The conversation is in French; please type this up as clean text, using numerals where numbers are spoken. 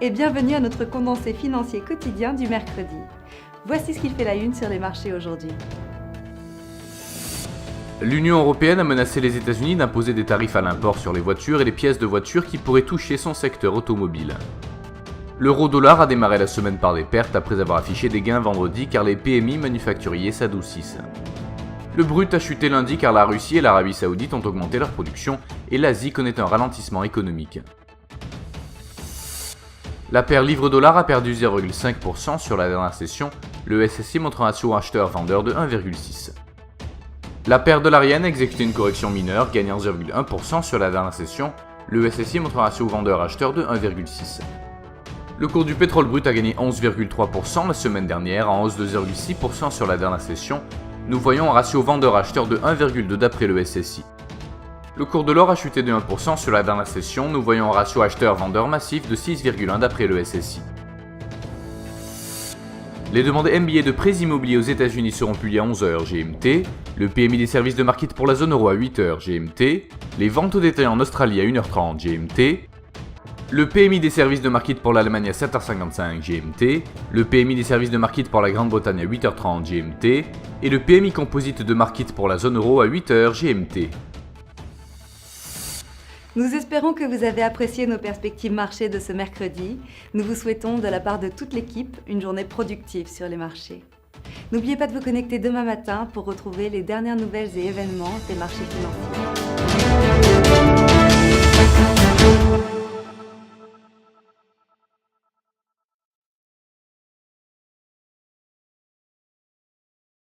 et bienvenue à notre condensé financier quotidien du mercredi. Voici ce qu'il fait la une sur les marchés aujourd'hui. L'Union européenne a menacé les États-Unis d'imposer des tarifs à l'import sur les voitures et les pièces de voitures qui pourraient toucher son secteur automobile. L'euro-dollar a démarré la semaine par des pertes après avoir affiché des gains vendredi car les PMI manufacturiers s'adoucissent. Le brut a chuté lundi car la Russie et l'Arabie Saoudite ont augmenté leur production et l'Asie connaît un ralentissement économique. La paire livre-dollar a perdu 0,5% sur la dernière session, le SSI montre un ratio acheteur-vendeur de 1,6. La paire dollar-yen a exécuté une correction mineure, gagnant 0,1% sur la dernière session, le SSI montre un ratio vendeur-acheteur de 1,6. Le cours du pétrole brut a gagné 11,3% la semaine dernière, en hausse de 0,6% sur la dernière session. Nous voyons un ratio vendeur-acheteur de 1,2 d'après le SSI. Le cours de l'or a chuté de 1% sur la dernière session, nous voyons un ratio acheteur-vendeur massif de 6,1 d'après le SSI. Les demandes MBA de prêts immobiliers aux États-Unis seront publiées à 11h GMT, le PMI des services de market pour la zone euro à 8h GMT, les ventes au détail en Australie à 1h30 GMT, le PMI des services de market pour l'Allemagne à 7h55 GMT, le PMI des services de market pour la Grande-Bretagne à 8h30 GMT et le PMI composite de market pour la zone euro à 8h GMT. Nous espérons que vous avez apprécié nos perspectives marché de ce mercredi. Nous vous souhaitons, de la part de toute l'équipe, une journée productive sur les marchés. N'oubliez pas de vous connecter demain matin pour retrouver les dernières nouvelles et événements des marchés financiers.